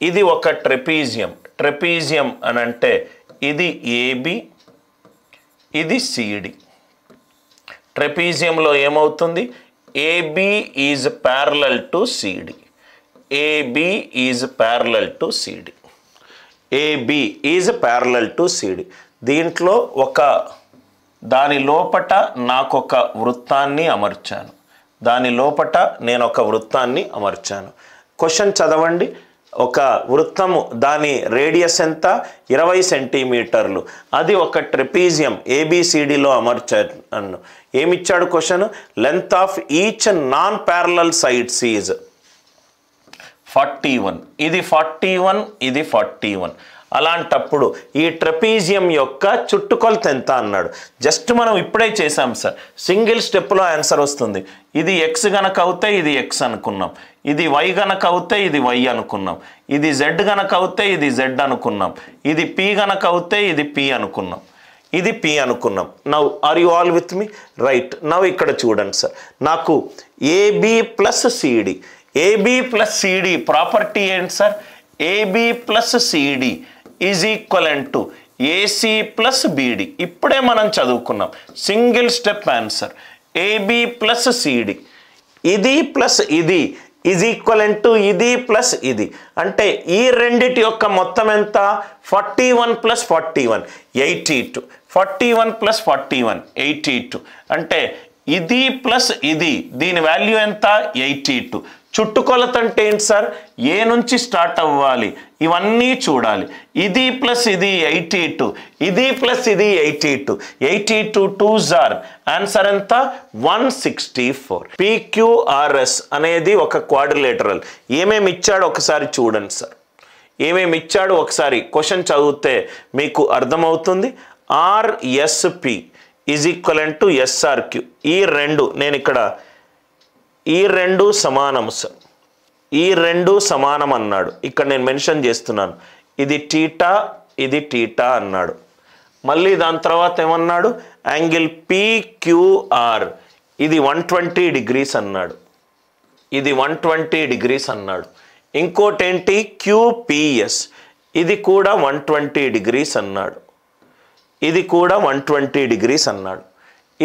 ఇది ఒక trapezium. Trapezium అని అంటే ఇది ఏబి, ఇది సిడి. ట్రెపీజియంలో ఏమవుతుంది? AB is parallel to CD. AB is parallel to CD. AB is parallel to CD. దీంట్లో దాని లోపట నాకు ఒక వృత్తాన్ని అమర్చాను. దాని లోపట నేను ఒక వృత్తాన్ని అమర్చాను. క్వశ్చన్ చదవండి. ఒక వృత్తము దాని రేడియస్ ఎంత? 20 సెంటీమీటర్లు. అది ఒక ట్రెపీజియం ఏబిసిడిలో అమర్చాను. ఏమిచ్చాడు question? Length of each non parallel sides is 41. ఇది 41, ఇది 41. అలాంటప్పుడు ఈ ట్రెపీజియం యొక్క చుట్టుకొలత ఎంత అన్నాడు. జస్ట్ మనం ఇప్పుడే చేసాం సార్. సింగిల్ స్టెప్లో ఆన్సర్ వస్తుంది. ఇది ఎక్స్ గనక అవుతే ఇది ఎక్స్ అనుకున్నాం, ఇది వై గనక అవుతే ఇది వై అనుకున్నాం, ఇది జెడ్ గనక అవుతే ఇది జెడ్ అనుకున్నాం, ఇది పి గనక అవుతే ఇది పి అనుకున్నాం, ఇది పి అనుకున్నాం. Now are you all with me? Right. Now ఇక్కడ చూడండి సార్, నాకు AB plus CD. AB plus CD property ఏంటి sir? AB plus CD is equivalent to AC plus BD. ఇప్పుడే మనం చదువుకున్నాం. Single step answer. AB plus CD, ఇది plus ఇది is equivalent to ఇది ప్లస్ ఇది. అంటే ఈ రెండిటి యొక్క మొత్తం ఎంత? 41 ప్లస్ 41 82. 41 ప్లస్ 41 82. అంటే ఇది ప్లస్ ఇది, దీని వాల్యూ ఎంత? 82. చుట్టుకొలత అంటే ఏంటి సార్? ఏ నుంచి స్టార్ట్ అవ్వాలి, ఇవన్నీ చూడాలి. ఇది ప్లస్ ఇది 82, ఇది ప్లస్ ఇది 82. 82 2s ఆర్ ఆన్సర్ ఎంత? 164. PQRS అనేది ఒక క్వాడ్రిలేటరల్. ఏమేమి ఇచ్చాడో ఒకసారి చూడండి సార్. ఏమేమి ఇచ్చాడో ఒకసారి క్వశ్చన్ చదివితే మీకు అర్థమవుతుంది. RSP is equivalent to SRQ. ఈ రెండు నేను ఇక్కడ ఈ రెండు సమానము సార్. ఈ రెండు సమానం అన్నాడు. ఇక్కడ నేను మెన్షన్ చేస్తున్నాను. ఇది టీటా, ఇది టీటా అన్నాడు. మళ్ళీ దాని తర్వాత ఏమన్నాడు? యాంగిల్ PQR ఇది 120 డిగ్రీస్ అన్నాడు. ఇది 120 డిగ్రీస్ అన్నాడు. ఇంకోటి ఏంటి? QPS ఇది కూడా 120 డిగ్రీస్ అన్నాడు. ఇది కూడా 120 డిగ్రీస్ అన్నాడు.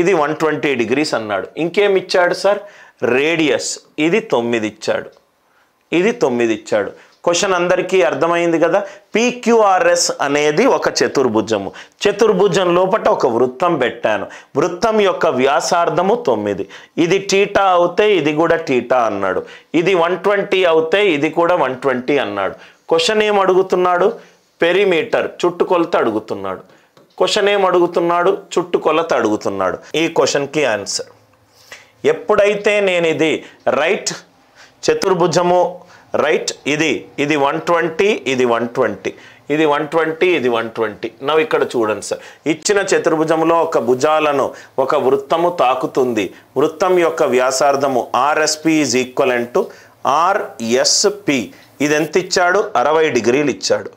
ఇది 120 డిగ్రీస్ అన్నాడు. ఇంకేమి ఇచ్చాడు సార్? రేడియస్ ఇది 9 ఇచ్చాడు. ఇది 9 ఇచ్చాడు. క్వశ్చన్ అందరికీ అర్థమైంది కదా? PQRS అనేది ఒక చతుర్భుజము. చతుర్భుజం లోపల ఒక వృత్తం పెట్టాను. వృత్తం యొక్క వ్యాసార్థము 9. ఇది టీటా అవుతే ఇది కూడా టీటా అన్నాడు. ఇది 120 అవుతే ఇది కూడా 120 అన్నాడు. క్వశ్చన్ ఏం అడుగుతున్నాడు? పెరిమీటర్ చుట్టుకొలత అడుగుతున్నాడు. క్వశ్చన్ ఏం అడుగుతున్నాడు? చుట్టుకొలత అడుగుతున్నాడు. ఈ క్వశ్చన్కి ఆన్సర్. ఎప్పుడైతే నేను ఇది రైట్ చతుర్భుజము రైట్, ఇది 120, ఇది 120, ఇది 120, ఇది 120. నవ్వు ఇక్కడ చూడండి సార్. ఇచ్చిన చతుర్భుజంలో ఒక భుజాలను ఒక వృత్తము తాకుతుంది. వృత్తం యొక్క వ్యాసార్థము RSP is equivalent to RSP. ఇది ఎంత ఇచ్చాడు? 60 డిగ్రీలు ఇచ్చాడు.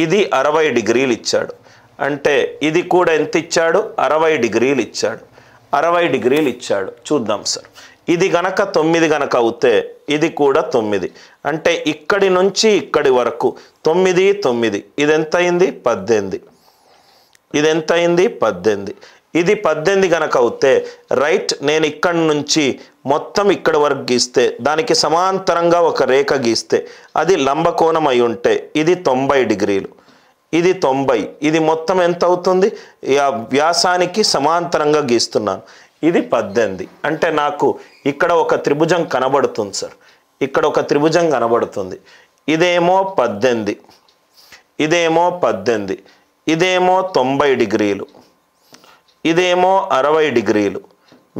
ఇది 60 డిగ్రీలు ఇచ్చాడు. అంటే ఇది కూడా ఎంత ఇచ్చాడు? 60 డిగ్రీలు ఇచ్చాడు. 60 డిగ్రీలు ఇచ్చాడు. చూద్దాం సార్. ఇది గనక 9 గనక అవుతే ఇది కూడా 9. అంటే ఇక్కడి నుంచి ఇక్కడి వరకు 9 9. ఇది ఎంత అయింది? 18. ఇది ఎంత అయింది? 18. ఇది 18 గనక అవుతే రైట్, నేను ఇక్కడి నుంచి మొత్తం ఇక్కడ వరకు గీస్తే దానికి సమాంతరంగా ఒక రేఖ గీస్తే అది లంబకోణం అయి ఉంటే ఇది 90 డిగ్రీలు. ఇది 90. ఇది మొత్తం ఎంత అవుతుంది? వ్యాసానికి సమాంతరంగా గీస్తున్నాను. ఇది 18. అంటే నాకు ఇక్కడ ఒక త్రిభుజం కనబడుతుంది సార్. ఇక్కడ ఒక త్రిభుజం కనబడుతుంది. ఇదేమో 18, ఇదేమో 18, ఇదేమో 90 డిగ్రీలు, ఇదేమో 60 డిగ్రీలు.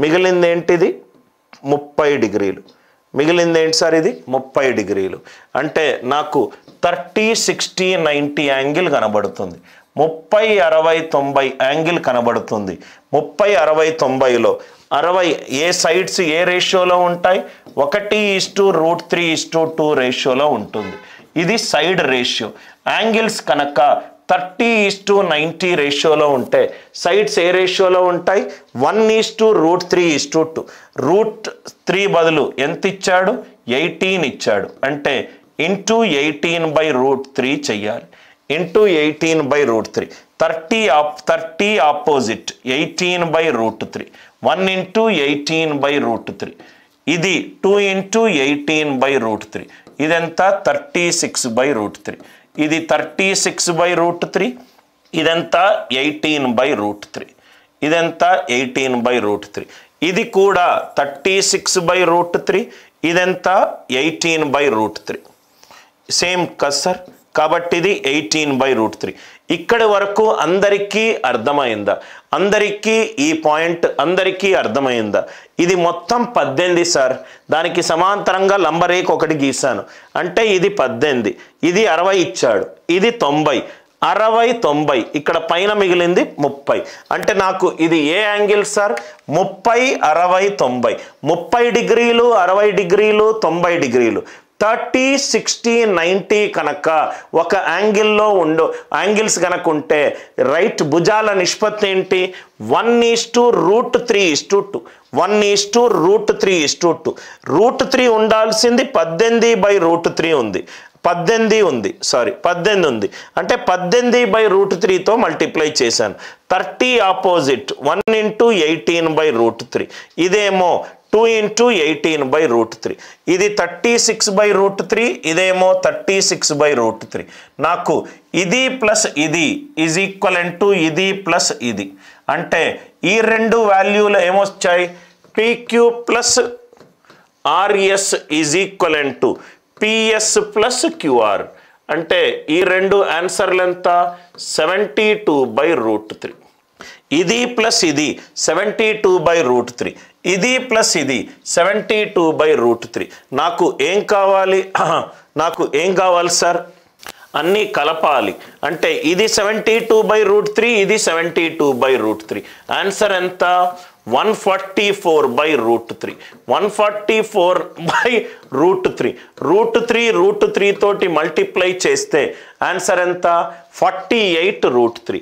మిగిలింది ఏంటిది? 30 డిగ్రీలు. మిగిలింది ఏంటి సార్? ఇది 30 డిగ్రీలు. అంటే నాకు 30 60 90 యాంగిల్ కనబడుతుంది. 30 60 90 యాంగిల్ కనబడుతుంది. 30 60 90లో 60 ఏ సైడ్స్ ఏ రేషియోలో ఉంటాయి? 1:√3:2 రేషియోలో ఉంటుంది. ఇది సైడ్ రేషియో. యాంగిల్స్ కనుక 30:90 రేషియోలో ఉంటే సైడ్స్ ఏ రేషియోలో ఉంటాయి? 1:√3:2. √3 బదులు ఎంత ఇచ్చాడు? 18 ఇచ్చాడు. అంటే ఇంటూ 18/√3 చెయ్యాలి. ఇంటూ 18/√3 30 ఆపోజిట్ 18/√3 1 ఇంటూ 18/√3 ఇది 2 ఇంటూ 18/√3 ఇదంతా 36/√3 ఇది 36/√3 ఇదంతా 18/√3 ఇదంతా 18/√3 ఇది కూడా 36/√3 ఇదంతా 18/√3 సేమ్ కదా సార్. కాబట్టి ఇది 18/√3. ఇక్కడి వరకు అందరికీ అర్థమైందా? అందరికీ ఈ పాయింట్ అందరికీ అర్థమైందా? ఇది మొత్తం 18 సార్. దానికి సమాంతరంగా లంబరేఖ ఒకటి గీసాను అంటే ఇది 18, ఇది 60 ఇచ్చాడు, ఇది 90, 60 90 ఇక్కడ పైన మిగిలింది 30 అంటే నాకు ఇది ఏ యాంగిల్ సార్? 30 60 90 30 డిగ్రీలు 60 డిగ్రీలు 90 డిగ్రీలు 30 60 90 కనుక ఒక యాంగిల్లో యాంగిల్స్ కనుక ఉంటే రైట్ భుజాల నిష్పత్తి ఏంటి? 1:√3:2 1:√3:2 √3 ఉండాల్సింది 18/√3 ఉంది, 18 ఉంది, సారీ 18 ఉంది అంటే 18/√3తో మల్టిప్లై చేశాను. 30 ఆపోజిట్ 1 ఇంటూ 18/√3 ఇదేమో 2 ఇంటూ 18/√3 ఇది 36/√3 ఇదేమో 36/√3 నాకు ఇది ప్లస్ ఇది ఈజ్ ఈక్వల్ టు ఇది ప్లస్ ఇది అంటే ఈ రెండు వాల్యూలు ఏమొచ్చాయి? PQ plus RS is equal to PS plus QR అంటే ఈ రెండు ఆన్సర్లు ఎంత? 72/√3 ఇది ప్లస్ ఇది 72/√3 ఇది ప్లస్ ఇది 72/√3 నాకు ఏం కావాలి? నాకు ఏం కావాలి సార్? అన్నీ కలపాలి అంటే ఇది 72/√3 ఇది 72/√3 ఆన్సర్ ఎంత? 144/√3 144/√3 √3 తోటి మల్టిప్లై చేస్తే ఆన్సర్ ఎంత? 48/√3